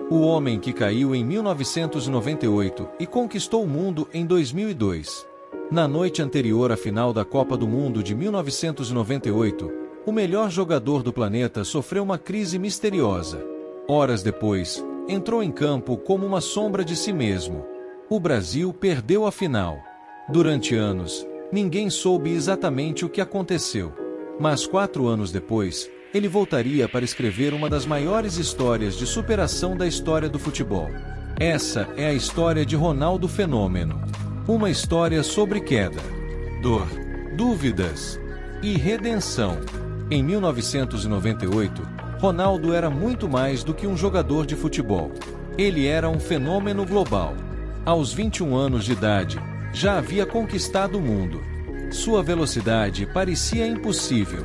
O homem que caiu em 1998 e conquistou o mundo em 2002. Na noite anterior à final da Copa do Mundo de 1998, o melhor jogador do planeta sofreu uma crise misteriosa. Horas depois, entrou em campo como uma sombra de si mesmo. O Brasil perdeu a final. Durante anos, ninguém soube exatamente o que aconteceu. Mas 4 anos depois, ele voltaria para escrever uma das maiores histórias de superação da história do futebol. Essa é a história de Ronaldo Fenômeno. Uma história sobre queda, dor, dúvidas e redenção. Em 1998, Ronaldo era muito mais do que um jogador de futebol. Ele era um fenômeno global. Aos 21 anos de idade, já havia conquistado o mundo. Sua velocidade parecia impossível.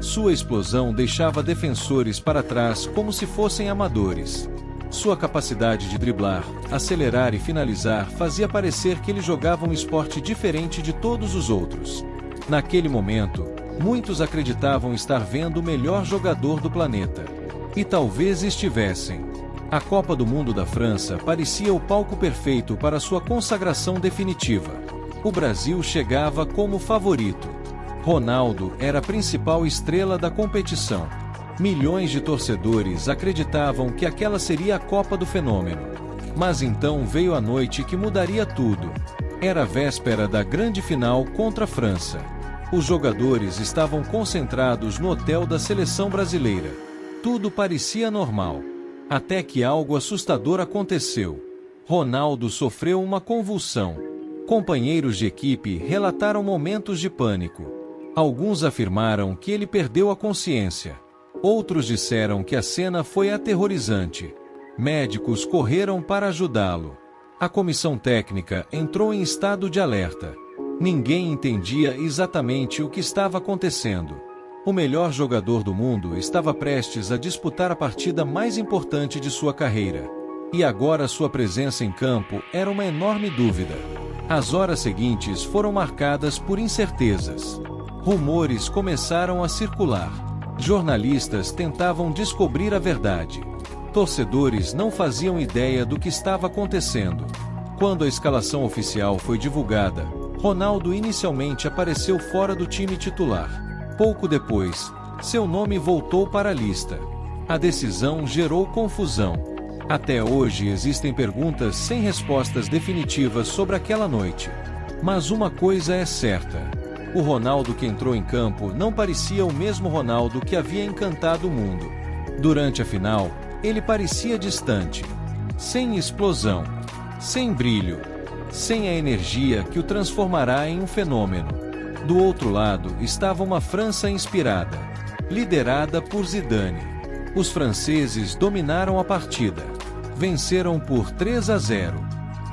Sua explosão deixava defensores para trás como se fossem amadores. Sua capacidade de driblar, acelerar e finalizar fazia parecer que ele jogava um esporte diferente de todos os outros. Naquele momento, muitos acreditavam estar vendo o melhor jogador do planeta. E talvez estivessem. A Copa do Mundo da França parecia o palco perfeito para sua consagração definitiva. O Brasil chegava como favorito. Ronaldo era a principal estrela da competição. Milhões de torcedores acreditavam que aquela seria a Copa do Fenômeno. Mas então veio a noite que mudaria tudo. Era a véspera da grande final contra a França. Os jogadores estavam concentrados no hotel da seleção brasileira. Tudo parecia normal. Até que algo assustador aconteceu. Ronaldo sofreu uma convulsão. Companheiros de equipe relataram momentos de pânico. Alguns afirmaram que ele perdeu a consciência. Outros disseram que a cena foi aterrorizante. Médicos correram para ajudá-lo. A comissão técnica entrou em estado de alerta. Ninguém entendia exatamente o que estava acontecendo. O melhor jogador do mundo estava prestes a disputar a partida mais importante de sua carreira. E agora sua presença em campo era uma enorme dúvida. As horas seguintes foram marcadas por incertezas. Rumores começaram a circular. Jornalistas tentavam descobrir a verdade. Torcedores não faziam ideia do que estava acontecendo. Quando a escalação oficial foi divulgada, Ronaldo inicialmente apareceu fora do time titular. Pouco depois, seu nome voltou para a lista. A decisão gerou confusão. Até hoje existem perguntas sem respostas definitivas sobre aquela noite. Mas uma coisa é certa. O Ronaldo que entrou em campo não parecia o mesmo Ronaldo que havia encantado o mundo. Durante a final, ele parecia distante, sem explosão, sem brilho, sem a energia que o transformará em um fenômeno. Do outro lado estava uma França inspirada, liderada por Zidane. Os franceses dominaram a partida. Venceram por 3-0.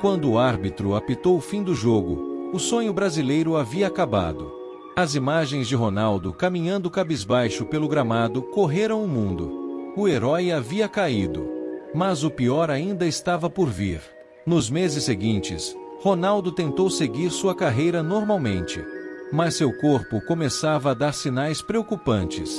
Quando o árbitro apitou o fim do jogo, o sonho brasileiro havia acabado. As imagens de Ronaldo caminhando cabisbaixo pelo gramado correram o mundo. O herói havia caído. Mas o pior ainda estava por vir. Nos meses seguintes, Ronaldo tentou seguir sua carreira normalmente. Mas seu corpo começava a dar sinais preocupantes.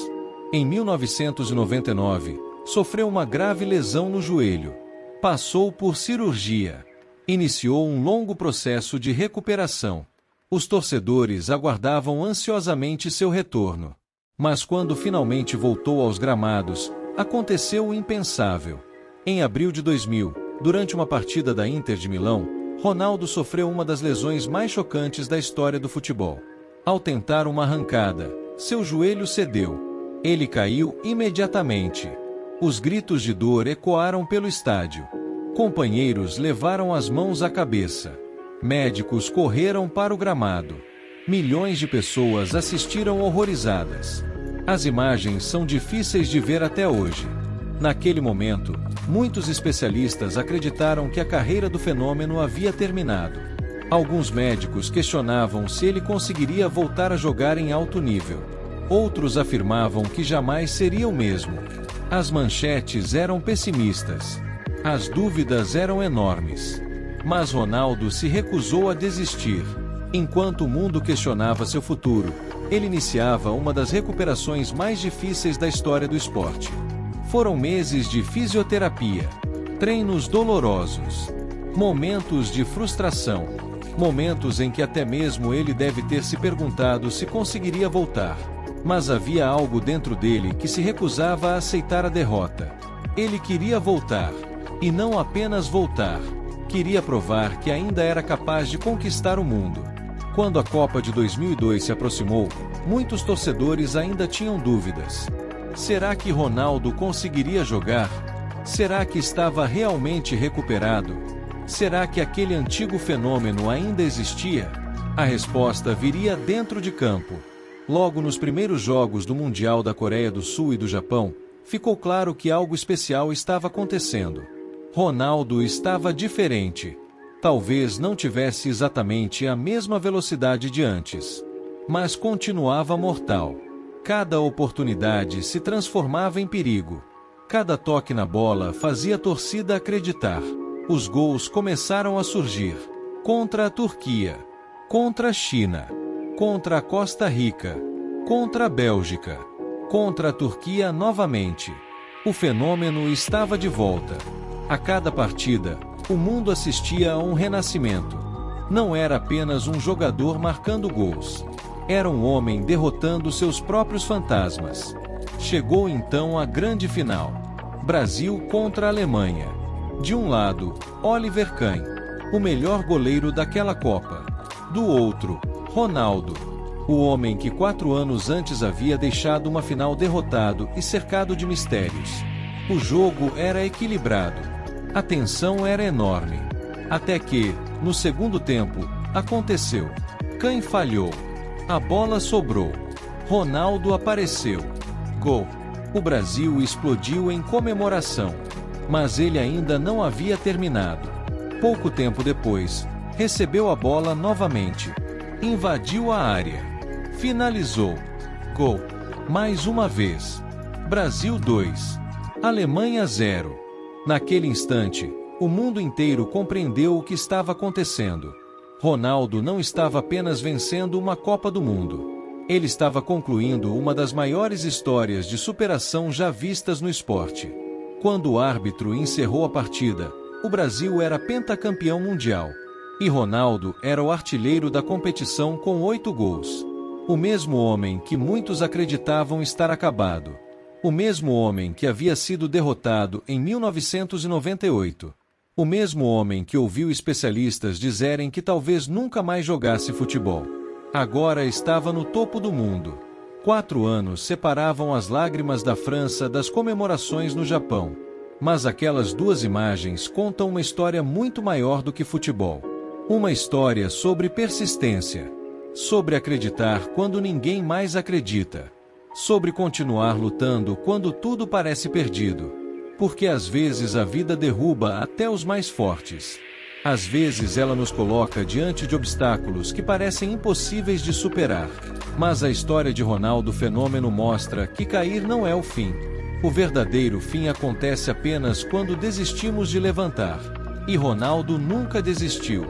Em 1999, sofreu uma grave lesão no joelho. Passou por cirurgia. Iniciou um longo processo de recuperação. Os torcedores aguardavam ansiosamente seu retorno. Mas quando finalmente voltou aos gramados, aconteceu o impensável. Em abril de 2000, durante uma partida da Inter de Milão, Ronaldo sofreu uma das lesões mais chocantes da história do futebol. Ao tentar uma arrancada, seu joelho cedeu. Ele caiu imediatamente. Os gritos de dor ecoaram pelo estádio. Companheiros levaram as mãos à cabeça. Médicos correram para o gramado. Milhões de pessoas assistiram horrorizadas. As imagens são difíceis de ver até hoje. Naquele momento, muitos especialistas acreditaram que a carreira do fenômeno havia terminado. Alguns médicos questionavam se ele conseguiria voltar a jogar em alto nível. Outros afirmavam que jamais seria o mesmo. As manchetes eram pessimistas. As dúvidas eram enormes. Mas Ronaldo se recusou a desistir. Enquanto o mundo questionava seu futuro, ele iniciava uma das recuperações mais difíceis da história do esporte. Foram meses de fisioterapia, treinos dolorosos, momentos de frustração, momentos em que até mesmo ele deve ter se perguntado se conseguiria voltar. Mas havia algo dentro dele que se recusava a aceitar a derrota. Ele queria voltar, e não apenas voltar, queria provar que ainda era capaz de conquistar o mundo. Quando a Copa de 2002 se aproximou, muitos torcedores ainda tinham dúvidas. Será que Ronaldo conseguiria jogar? Será que estava realmente recuperado? Será que aquele antigo fenômeno ainda existia? A resposta viria dentro de campo. Logo nos primeiros jogos do Mundial da Coreia do Sul e do Japão, ficou claro que algo especial estava acontecendo. Ronaldo estava diferente. Talvez não tivesse exatamente a mesma velocidade de antes, mas continuava mortal. Cada oportunidade se transformava em perigo. Cada toque na bola fazia a torcida acreditar. Os gols começaram a surgir. Contra a Turquia, contra a China, contra a Costa Rica, contra a Bélgica, contra a Turquia novamente. O fenômeno estava de volta. A cada partida, o mundo assistia a um renascimento. Não era apenas um jogador marcando gols. Era um homem derrotando seus próprios fantasmas. Chegou então a grande final. Brasil contra a Alemanha. De um lado, Oliver Kahn, o melhor goleiro daquela Copa. Do outro, Ronaldo, o homem que 4 anos antes havia deixado uma final derrotado e cercado de mistérios. O jogo era equilibrado. A tensão era enorme. Até que, no segundo tempo, aconteceu. Kahn falhou. A bola sobrou. Ronaldo apareceu. Gol! O Brasil explodiu em comemoração. Mas ele ainda não havia terminado. Pouco tempo depois, recebeu a bola novamente. Invadiu a área. Finalizou. Gol! Mais uma vez. Brasil 2. Alemanha 0. Naquele instante, o mundo inteiro compreendeu o que estava acontecendo. Ronaldo não estava apenas vencendo uma Copa do Mundo. Ele estava concluindo uma das maiores histórias de superação já vistas no esporte. Quando o árbitro encerrou a partida, o Brasil era pentacampeão mundial. E Ronaldo era o artilheiro da competição com 8 gols. O mesmo homem que muitos acreditavam estar acabado. O mesmo homem que havia sido derrotado em 1998. O mesmo homem que ouviu especialistas dizerem que talvez nunca mais jogasse futebol. Agora estava no topo do mundo. 4 anos separavam as lágrimas da França das comemorações no Japão. Mas aquelas 2 imagens contam uma história muito maior do que futebol. Uma história sobre persistência. Sobre acreditar quando ninguém mais acredita. Sobre continuar lutando quando tudo parece perdido. Porque às vezes a vida derruba até os mais fortes. Às vezes ela nos coloca diante de obstáculos que parecem impossíveis de superar. Mas a história de Ronaldo Fenômeno mostra que cair não é o fim. O verdadeiro fim acontece apenas quando desistimos de levantar. E Ronaldo nunca desistiu.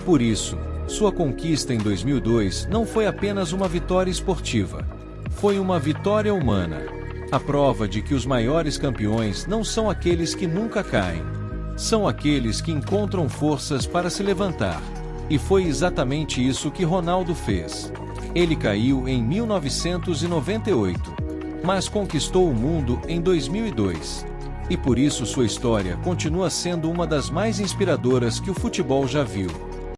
Por isso, sua conquista em 2002 não foi apenas uma vitória esportiva. Foi uma vitória humana. A prova de que os maiores campeões não são aqueles que nunca caem. São aqueles que encontram forças para se levantar. E foi exatamente isso que Ronaldo fez. Ele caiu em 1998, mas conquistou o mundo em 2002. E por isso sua história continua sendo uma das mais inspiradoras que o futebol já viu.